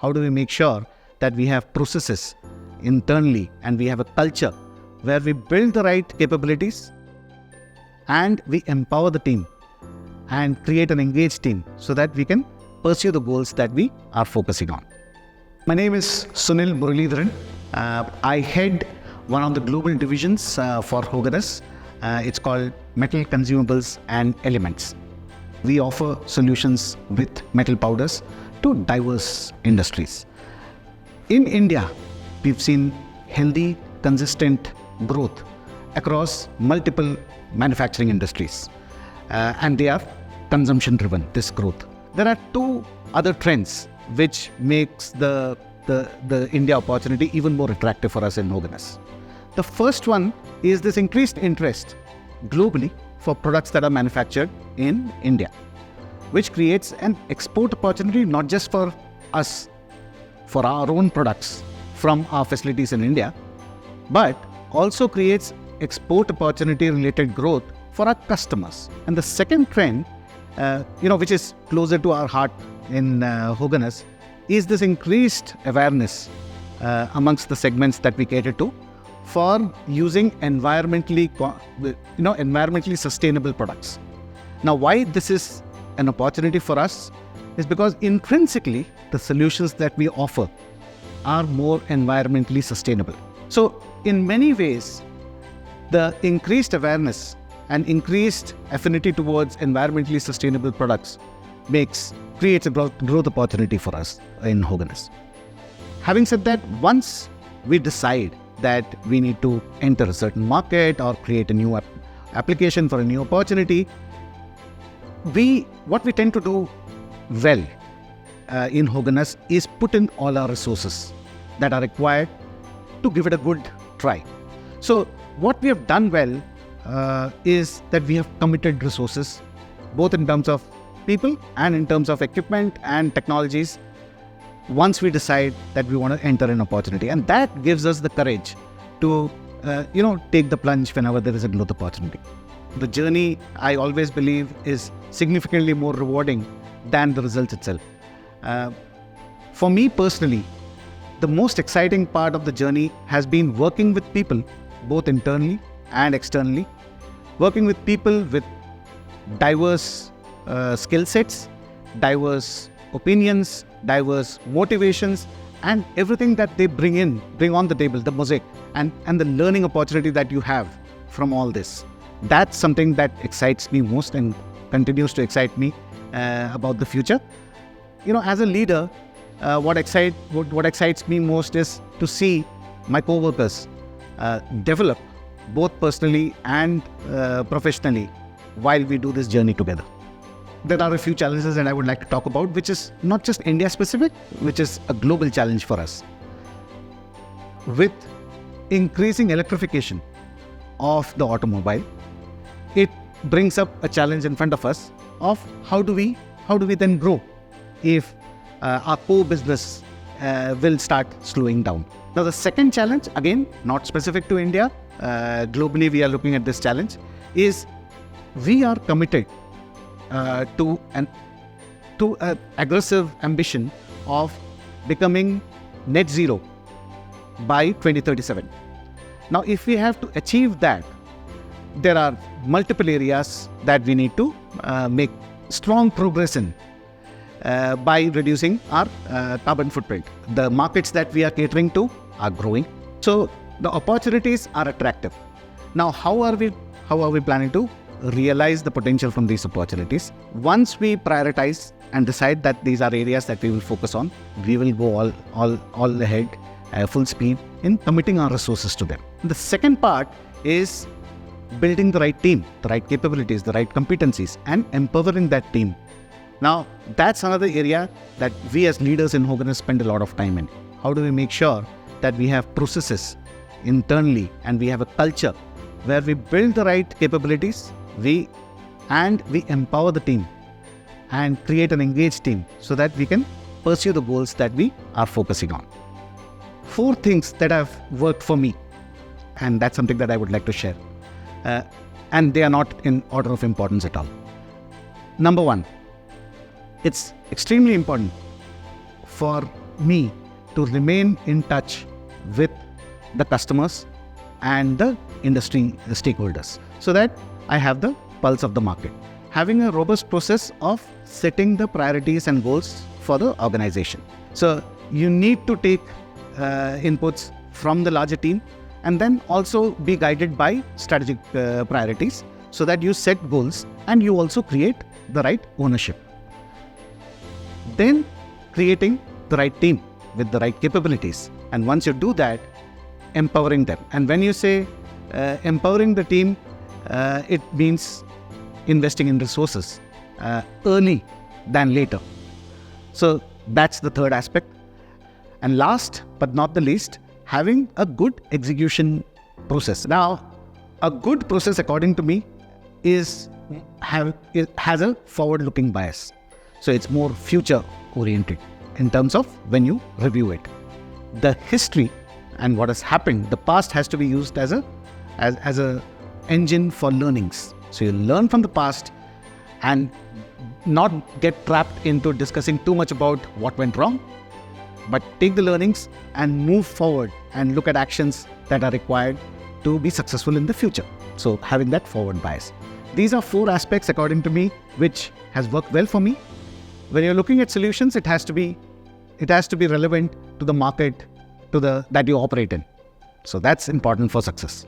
how do we make sure that we have processes internally and we have a culture where we build the right capabilities and we empower the team and create an engaged team so that we can pursue the goals that we are focusing on. My name is Sunil Muralidharan. I head one of the global divisions for Höganäs. It's called Metal Consumables and Elements. We offer solutions with metal powders to diverse industries. In India, we've seen healthy, consistent growth across multiple manufacturing industries, and they are consumption driven, this growth. There are two other trends which makes the India opportunity even more attractive for us in Höganäs. The first one is this increased interest globally for products that are manufactured in India, which creates an export opportunity not just for us, for our own products from our facilities in India, but also creates export opportunity related growth for our customers. And the second trend, which is closer to our heart in Höganäs, is this increased awareness amongst the segments that we cater to for using environmentally sustainable products. Now, why this is an opportunity for us is because intrinsically the solutions that we offer are more environmentally sustainable. So in many ways, the increased awareness and increased affinity towards environmentally sustainable products creates a growth opportunity for us in Höganäs. Having said that, once we decide that we need to enter a certain market or create a new application for a new opportunity, what we tend to do well in Höganäs is put in all our resources that are required to give it a good try. So what we have done well is that we have committed resources, both in terms of people and in terms of equipment and technologies, once we decide that we want to enter an opportunity. And that gives us the courage to take the plunge whenever there is a growth opportunity. The journey, I always believe, is significantly more rewarding than the results itself. For me personally, the most exciting part of the journey has been working with people, both internally and externally, working with people with diverse skill sets, diverse opinions, diverse motivations, and everything that they bring on the table, the mosaic, and the learning opportunity that you have from all this. That's something that excites me most and continues to excite me about the future. As a leader, what excites me most is to see my co-workers develop both personally and professionally while we do this journey together. There are a few challenges that I would like to talk about, which is not just India specific, which is a global challenge for us. With increasing electrification of the automobile, it brings up a challenge in front of us of how do we then grow if our core business will start slowing down. Now, the second challenge, again, not specific to India, globally we are looking at this challenge, is we are committed to an aggressive ambition of becoming net zero by 2037. Now, if we have to achieve that, there are multiple areas that we need to make strong progress in by reducing our carbon footprint. The markets that we are catering to are growing, so the opportunities are attractive. Now, how are we planning to realize the potential from these opportunities? Once we prioritize and decide that these are areas that we will focus on, we will go all ahead, full speed in committing our resources to them. The second part is building the right team, the right capabilities, the right competencies, and empowering that team. Now, that's another area that we as leaders in Höganäs spend a lot of time in. How do we make sure that we have processes internally and we have a culture where we build the right capabilities, we empower the team and create an engaged team so that we can pursue the goals that we are focusing on. 4 things that have worked for me, and that's something that I would like to share. And they are not in order of importance at all. Number 1, it's extremely important for me to remain in touch with the customers and the industry stakeholders so that I have the pulse of the market. Having a robust process of setting the priorities and goals for the organization. So you need to take inputs from the larger team and then also be guided by strategic priorities so that you set goals and you also create the right ownership. Then creating the right team with the right capabilities. And once you do that, empowering them. And when you say empowering the team, it means investing in resources early than later. So that's the third aspect. And last but not the least, having a good execution process. Now, a good process, according to me, has a forward-looking bias. So it's more future-oriented in terms of when you review it. The history and what has happened, the past has to be used as a engine for learnings. So you learn from the past and not get trapped into discussing too much about what went wrong, but take the learnings and move forward and look at actions that are required to be successful in the future. So having that forward bias. These are 4 aspects, according to me, which has worked well for me. When you're looking at solutions, it has to be relevant to the market that you operate in. So that's important for success.